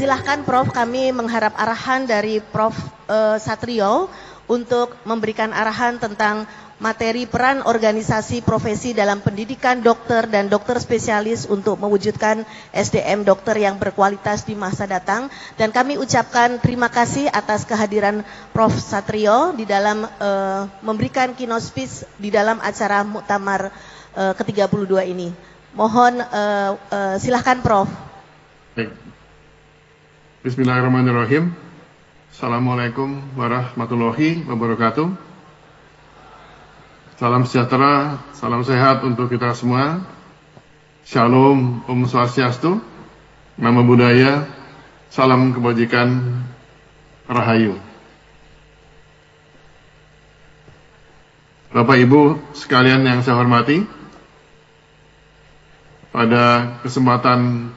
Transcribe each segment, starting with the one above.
Silahkan Prof, kami mengharap arahan dari Prof. Satrio untuk memberikan arahan tentang materi peran organisasi profesi dalam pendidikan dokter dan dokter spesialis untuk mewujudkan SDM dokter yang berkualitas di masa datang. Dan kami ucapkan terima kasih atas kehadiran Prof. Satrio di dalam memberikan keynote speech di dalam acara Muktamar ke-32 ini. Mohon silahkan Prof. Baik. Bismillahirrahmanirrahim. Assalamualaikum warahmatullahi wabarakatuh. Salam sejahtera, salam sehat untuk kita semua. Shalom, Om Swastiastu, Namo Buddhaya, salam kebajikan, Rahayu. Bapak Ibu sekalian yang saya hormati, pada kesempatan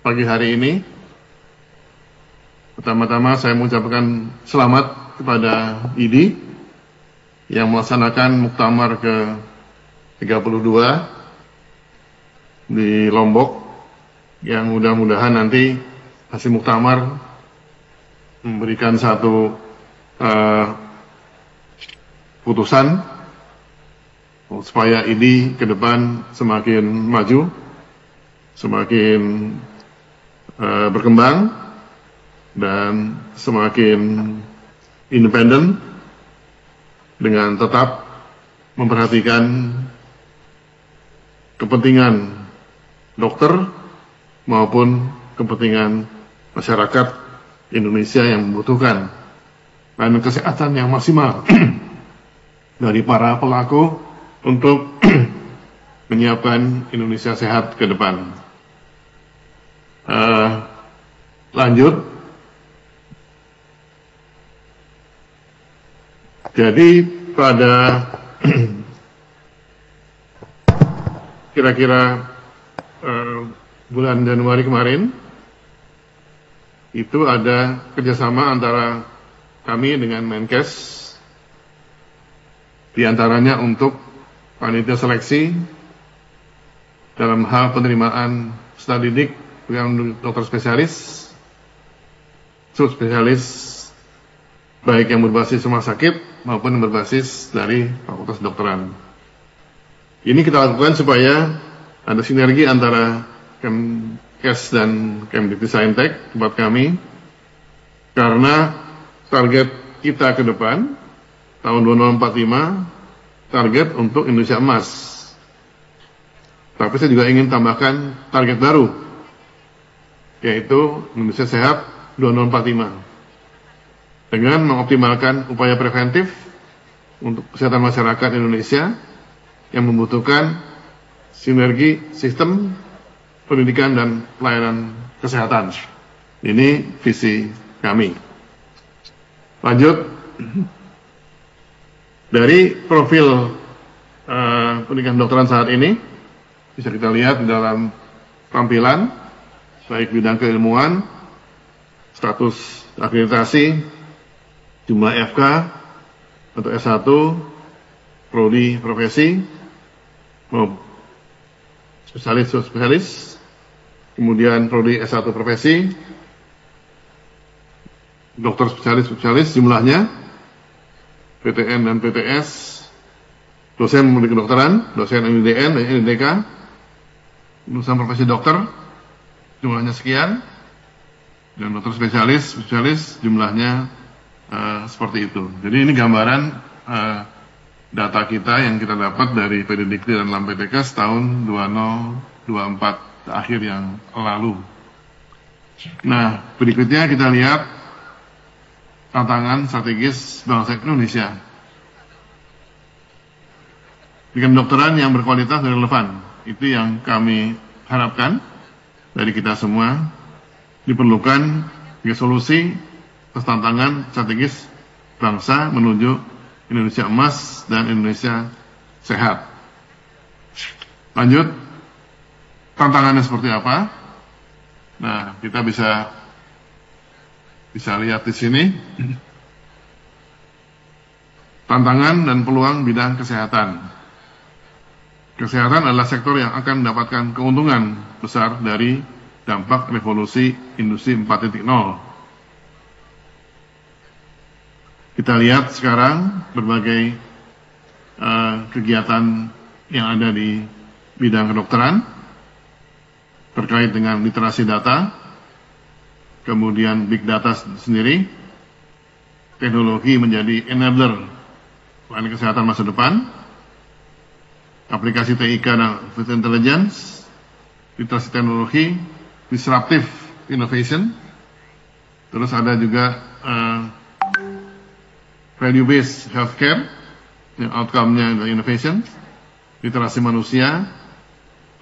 pagi hari ini, pertama-tama saya mengucapkan selamat kepada IDI yang melaksanakan Muktamar ke-32 di Lombok, yang mudah-mudahan nanti hasil Muktamar memberikan satu putusan supaya IDI ke depan semakin maju, semakin berkembang, dan semakin independen dengan tetap memperhatikan kepentingan dokter maupun kepentingan masyarakat Indonesia yang membutuhkan layanan kesehatan yang maksimal dari para pelaku untuk menyiapkan Indonesia sehat ke depan. Lanjut. Jadi pada kira-kira bulan Januari kemarin itu ada kerjasama antara kami dengan Menkes, diantaranya untuk panitia seleksi dalam hal penerimaan peserta didik yang dokter spesialis, subspesialis, baik yang berbasis rumah sakit maupun yang berbasis dari Fakultas Kedokteran. Ini kita lakukan supaya ada sinergi antara Kemkes dan Kemdikbudristek tempat kami, karena target kita ke depan tahun 2045 target untuk Indonesia emas. Tapi saya juga ingin tambahkan target baru, yaitu Indonesia sehat 2045. Dengan mengoptimalkan upaya preventif untuk kesehatan masyarakat Indonesia yang membutuhkan sinergi sistem pendidikan dan pelayanan kesehatan. Ini visi kami. Lanjut. Dari profil pendidikan kedokteran saat ini, bisa kita lihat di dalam tampilan, baik bidang keilmuan, status akreditasi, jumlah FK untuk S1, prodi profesi, spesialis subspesialis, kemudian prodi S1 profesi, dokter spesialis subspesialis jumlahnya, PTN dan PTS, dosen pendidikan kedokteran, dosen MDN dan NDK, lulusan profesi dokter, jumlahnya sekian, dan dokter spesialis jumlahnya seperti itu. Jadi ini gambaran data kita yang kita dapat dari PDDikti dan LAMPTKes tahun 2024 akhir yang lalu. Nah, berikutnya kita lihat tantangan strategis bangsa Indonesia. Pendidikan kedokteran yang berkualitas dan relevan, itu yang kami harapkan dari kita semua. Diperlukan solusi atas tantangan strategis bangsa menuju Indonesia emas dan Indonesia sehat. Lanjut, tantangannya seperti apa? Nah, kita bisa lihat di sini. Tantangan dan peluang bidang kesehatan. Kesehatan adalah sektor yang akan mendapatkan keuntungan besar dari dampak revolusi industri 4.0. Kita lihat sekarang berbagai kegiatan yang ada di bidang kedokteran terkait dengan literasi data, kemudian big data sendiri, teknologi menjadi enabler pelayanan kesehatan masa depan, aplikasi TIK dan artificial intelligence, literasi teknologi, disruptive innovation, terus ada juga value-based healthcare, yang outcome-nya adalah innovation, literasi manusia,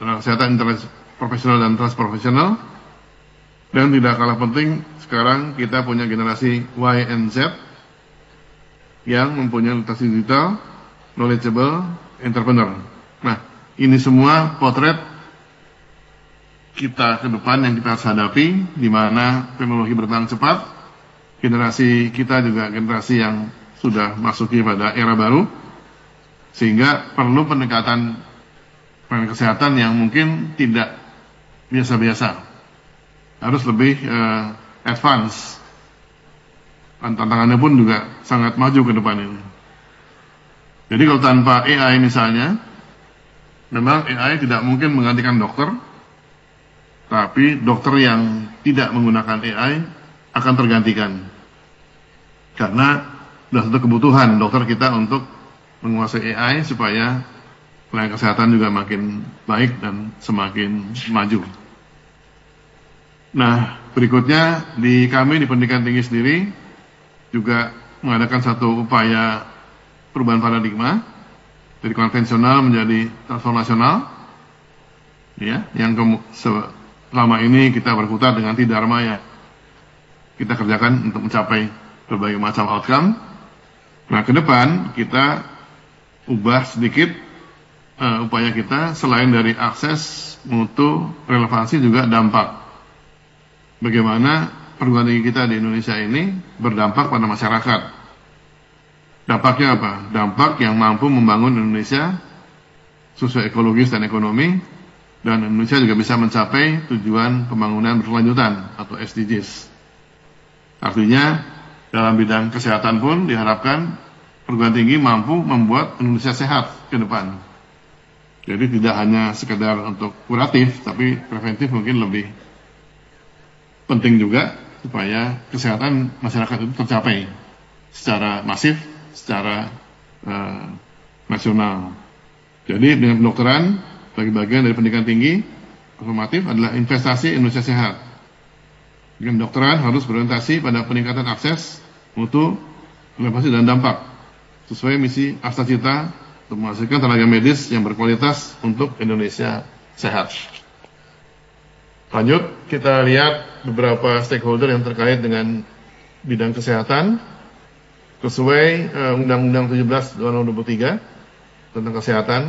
tenaga kesehatan profesional dan transprofesional, dan tidak kalah penting, sekarang kita punya generasi Y and Z yang mempunyai literasi digital, knowledgeable, entrepreneur. Nah, ini semua potret kita ke depan yang kita harus hadapi, di mana teknologi berkembang cepat, generasi kita juga generasi yang sudah masuki pada era baru, sehingga perlu pendekatan pelayanan kesehatan yang mungkin tidak biasa-biasa, harus lebih advance. Tantangannya pun juga sangat maju ke depan ini. Jadi kalau tanpa AI misalnya, memang AI tidak mungkin menggantikan dokter, tapi dokter yang tidak menggunakan AI akan tergantikan. Karena sudah satu kebutuhan dokter kita untuk menguasai AI supaya pelayanan kesehatan juga makin baik dan semakin maju. Nah, berikutnya kami di pendidikan tinggi sendiri juga mengadakan satu upaya perubahan paradigma dari konvensional menjadi transformasional, ya, yang selama ini kita berkutat dengan T-Dharma ya kita kerjakan untuk mencapai berbagai macam outcome. Nah, ke depan kita ubah sedikit upaya kita, selain dari akses, mutu, relevansi, juga dampak. Bagaimana perguruan tinggi kita di Indonesia ini berdampak pada masyarakat. Dampaknya apa? Dampak yang mampu membangun Indonesia sosio-ekologis dan ekonomi, dan Indonesia juga bisa mencapai tujuan pembangunan berkelanjutan atau SDGs. Artinya dalam bidang kesehatan pun diharapkan perguruan tinggi mampu membuat Indonesia sehat ke depan. Jadi tidak hanya sekedar untuk kuratif, tapi preventif mungkin lebih penting juga supaya kesehatan masyarakat itu tercapai secara masif, secara nasional. Jadi dengan kedokteran, bagi bagian dari pendidikan tinggi, afirmatif adalah investasi Indonesia sehat. Dengan kedokteran harus berorientasi pada peningkatan akses, mutu, relevansi, dan dampak, sesuai misi Asta Cita untuk menghasilkan tenaga medis yang berkualitas untuk Indonesia sehat. Lanjut, kita lihat beberapa stakeholder yang terkait dengan bidang kesehatan. Sesuai Undang-Undang 17 2023 tentang kesehatan,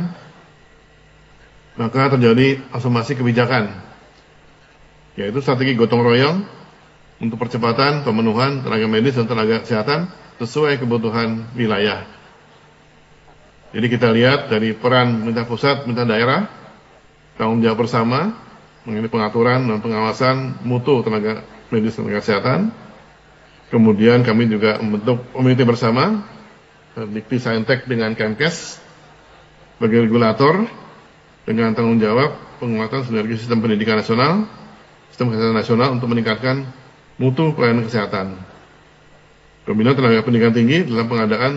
maka terjadi asumasi kebijakan, yaitu strategi gotong royong untuk percepatan pemenuhan tenaga medis dan tenaga kesehatan sesuai kebutuhan wilayah. Jadi kita lihat dari peran pemerintah pusat, pemerintah daerah, tanggung jawab bersama mengenai pengaturan dan pengawasan mutu tenaga medis dan tenaga kesehatan. Kemudian kami juga membentuk komite bersama Dikti Saintek dengan Kemkes sebagai regulator dengan tanggung jawab penguatan sinergi sistem pendidikan nasional, sistem kesehatan nasional untuk meningkatkan mutu pelayanan kesehatan. Kemudian tenaga pendidikan tinggi dalam pengadaan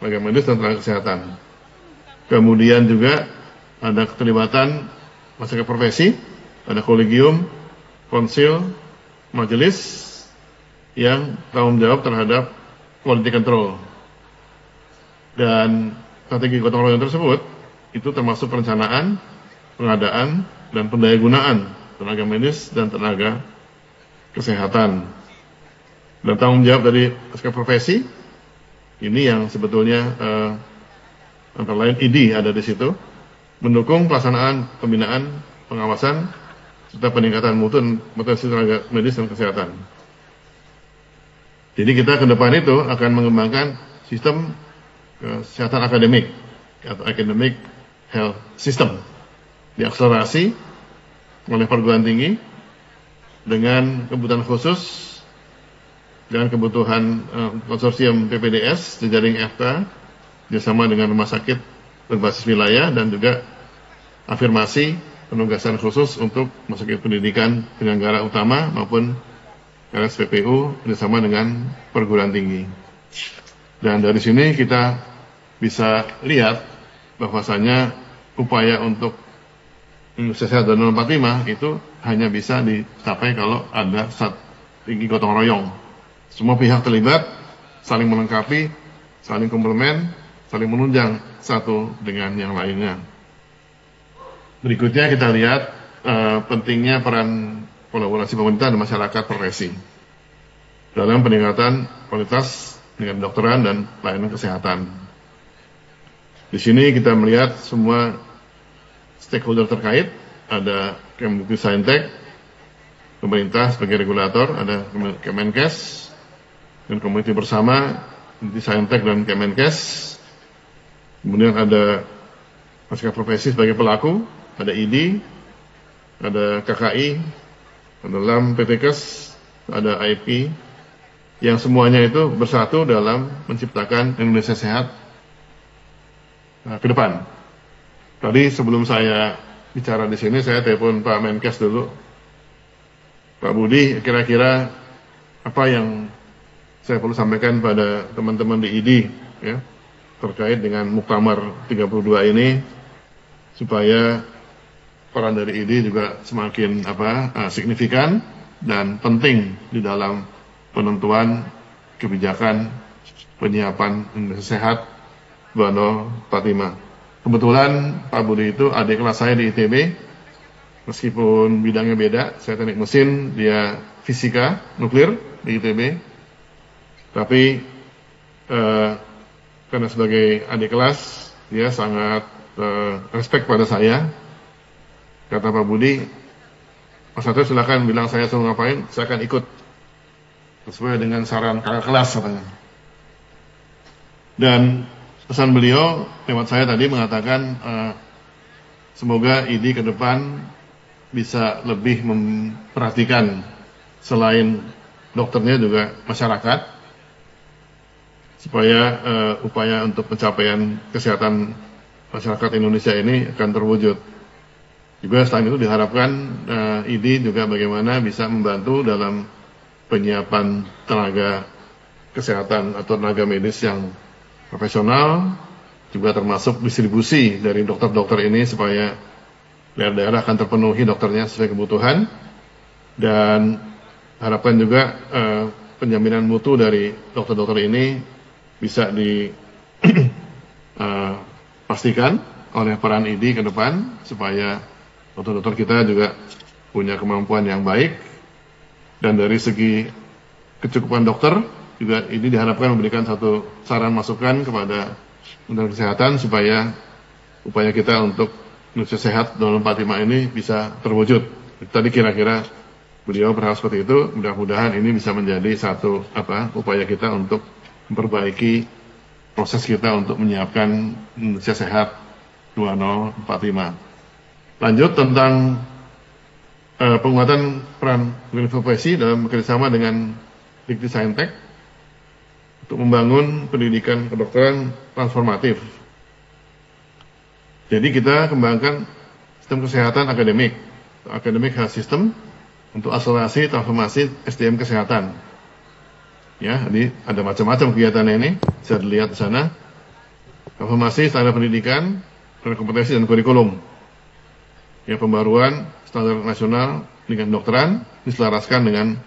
tenaga medis dan tenaga kesehatan. Kemudian juga ada keterlibatan masyarakat profesi, ada kolegium, konsil, majelis yang tanggung jawab terhadap quality control. Dan strategi gotong royong tersebut itu termasuk perencanaan, pengadaan, dan pendayagunaan tenaga medis dan tenaga kesehatan. Dan tanggung jawab dari masyarakat profesi ini yang sebetulnya antara lain ID ada di situ, mendukung pelaksanaan pembinaan, pengawasan, serta peningkatan mutu dan potensi tenaga medis dan kesehatan. Jadi kita ke depan itu akan mengembangkan sistem kesehatan akademik atau academic health system, diakselerasi oleh perguruan tinggi dengan kebutuhan khusus, dengan kebutuhan konsorsium PPDS, jejaring FK, bersama dengan rumah sakit berbasis wilayah, dan juga afirmasi penugasan khusus untuk rumah sakit pendidikan penyelenggara utama maupun RSPPU bersama dengan perguruan tinggi. Dan dari sini kita bisa lihat bahwasanya upaya untuk Indonesia Sehat 2045 itu hanya bisa dicapai kalau ada strategi gotong royong. Semua pihak terlibat, saling melengkapi, saling komplement, saling menunjang satu dengan yang lainnya. Berikutnya kita lihat pentingnya peran kolaborasi pemerintah dan masyarakat profesi dalam peningkatan kualitas dengan kedokteran dan pelayanan kesehatan. Di sini kita melihat semua stakeholder terkait, ada Kemdikbudristek, pemerintah sebagai regulator, ada Kemenkes, dan komite bersama Dikbudristek dan Kemenkes. Kemudian ada masyarakat profesi sebagai pelaku, ada ID, ada KKI, ada LAM PTKes, ada IP, yang semuanya itu bersatu dalam menciptakan Indonesia Sehat ke depan. Tadi sebelum saya bicara di sini, saya telepon Pak Menkes dulu. Pak Budi, kira-kira apa yang saya perlu sampaikan pada teman-teman di ID ya, terkait dengan Muktamar 32 ini, supaya peran dari ID juga semakin signifikan dan penting di dalam penentuan kebijakan penyiapan Indonesia Sehat 2045. Kebetulan Pak Budi itu adik kelas saya di ITB, meskipun bidangnya beda, saya teknik mesin, dia fisika nuklir di ITB, tapi karena sebagai adik kelas, dia sangat respect pada saya. Kata Pak Budi, Mas Satrio silakan bilang saya suruh ngapain, saya akan ikut sesuai dengan saran kakak kelas katanya. Dan pesan beliau lewat saya tadi mengatakan semoga ID ke depan bisa lebih memperhatikan selain dokternya juga masyarakat, supaya upaya untuk pencapaian kesehatan masyarakat Indonesia ini akan terwujud. Juga selain itu diharapkan ID juga bagaimana bisa membantu dalam penyiapan tenaga kesehatan atau tenaga medis yang profesional, juga termasuk distribusi dari dokter-dokter ini supaya daerah-daerah akan terpenuhi dokternya sesuai kebutuhan, dan harapkan juga penjaminan mutu dari dokter-dokter ini bisa dipastikan oleh peran ID ke depan, supaya dokter-dokter kita juga punya kemampuan yang baik. Dan dari segi kecukupan dokter juga ini diharapkan memberikan satu saran masukan kepada Kementerian Kesehatan supaya upaya kita untuk Indonesia Sehat 2045 ini bisa terwujud. Tadi kira-kira beliau berharap seperti itu. Mudah-mudahan ini bisa menjadi satu upaya kita untuk memperbaiki proses kita untuk menyiapkan Indonesia Sehat 2045. Lanjut tentang penguatan peran profesi dalam bekerjasama dengan Dikbudristek untuk membangun pendidikan kedokteran transformatif. Jadi kita kembangkan sistem kesehatan akademik, academic health system, untuk akselerasi transformasi SDM kesehatan. Ya, jadi ada macam-macam kegiatannya ini, bisa dilihat di sana. Transformasi standar pendidikan, kompetensi dan kurikulum. Ya, pembaruan standar nasional dengan kedokteran diselaraskan dengan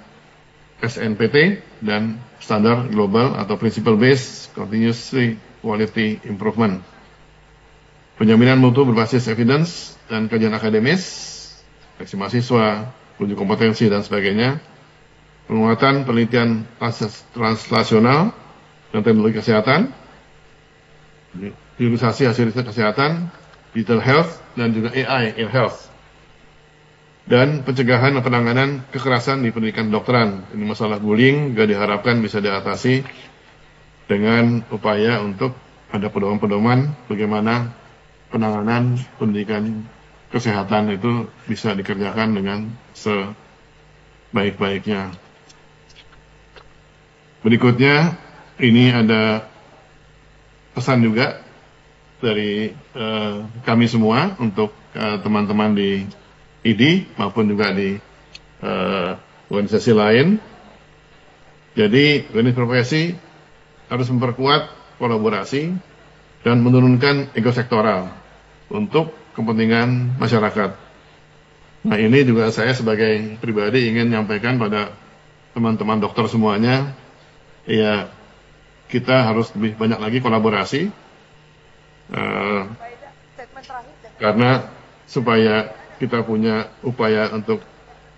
SNPT dan standar global atau principle based continuous quality improvement. Penjaminan mutu berbasis evidence dan kajian akademis, seleksi mahasiswa, uji kompetensi dan sebagainya. Penguatan penelitian translasional dan teknologi kesehatan, hilirisasi hasil riset kesehatan, digital health dan juga AI in health. Dan pencegahan dan penanganan kekerasan di pendidikan kedokteran. Ini masalah bullying juga diharapkan bisa diatasi dengan upaya untuk ada pedoman-pedoman bagaimana penanganan pendidikan kesehatan itu bisa dikerjakan dengan sebaik-baiknya. Berikutnya, ini ada pesan juga dari kami semua untuk teman-teman di ID maupun juga di organisasi lain. Jadi, organisasi profesi harus memperkuat kolaborasi dan menurunkan ego sektoral untuk kepentingan masyarakat. Nah, ini juga saya sebagai pribadi ingin menyampaikan pada teman-teman dokter semuanya, ya kita harus lebih banyak lagi kolaborasi, karena supaya kita punya upaya untuk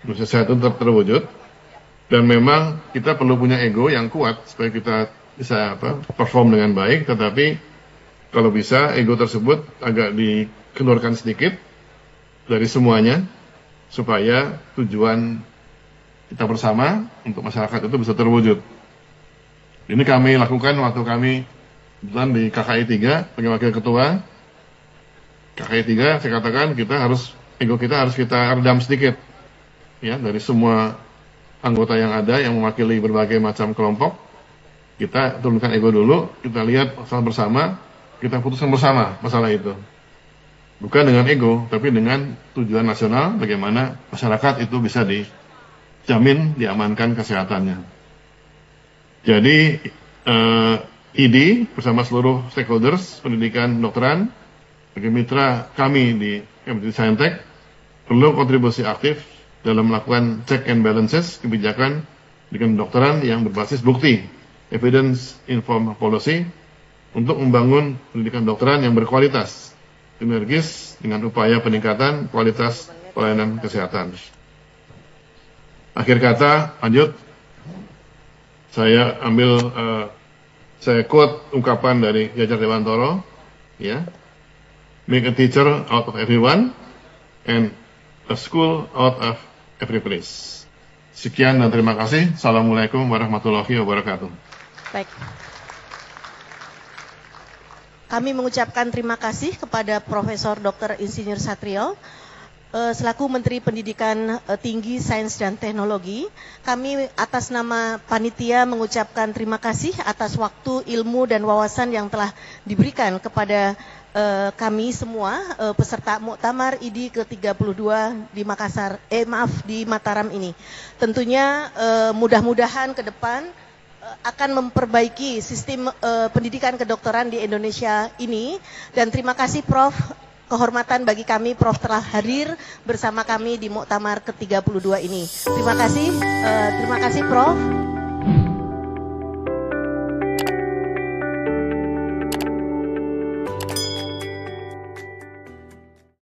Indonesia Sehat itu terwujud. Dan memang kita perlu punya ego yang kuat supaya kita bisa perform dengan baik, tetapi kalau bisa ego tersebut agak dikendorkan sedikit dari semuanya supaya tujuan kita bersama untuk masyarakat itu bisa terwujud. Ini kami lakukan waktu kami di KKI 3 sebagai wakil ketua. KKI 3 saya katakan ego kita harus kita redam sedikit ya, dari semua anggota yang ada yang mewakili berbagai macam kelompok. Kita turunkan ego dulu, kita lihat masalah bersama, kita putuskan bersama masalah itu. Bukan dengan ego, tapi dengan tujuan nasional, bagaimana masyarakat itu bisa dijamin, diamankan kesehatannya. Jadi, ID bersama seluruh stakeholders pendidikan dokteran, sebagai mitra kami di Kementerian Saintek, perlu kontribusi aktif dalam melakukan check and balances kebijakan pendidikan kedokteran yang berbasis bukti, evidence informed policy, untuk membangun pendidikan kedokteran yang berkualitas, sinergis dengan upaya peningkatan kualitas pelayanan kesehatan. Akhir kata, lanjut, saya quote ungkapan dari Jajar Dewantoro, ya, make a teacher out of everyone and a school out of every place. Sekian dan terima kasih. Assalamualaikum warahmatullahi wabarakatuh. Baik. Kami mengucapkan terima kasih kepada Profesor Dr. Insinyur Satrio selaku Menteri Pendidikan Tinggi, Sains dan Teknologi. Kami atas nama panitia mengucapkan terima kasih atas waktu, ilmu dan wawasan yang telah diberikan kepada kami semua peserta Muktamar ID ke-32 di di Mataram ini. Tentunya mudah-mudahan ke depan akan memperbaiki sistem pendidikan kedokteran di Indonesia ini. Dan terima kasih Prof. Kehormatan bagi kami Prof telah hadir bersama kami di Muktamar ke-32 ini. Terima kasih Prof.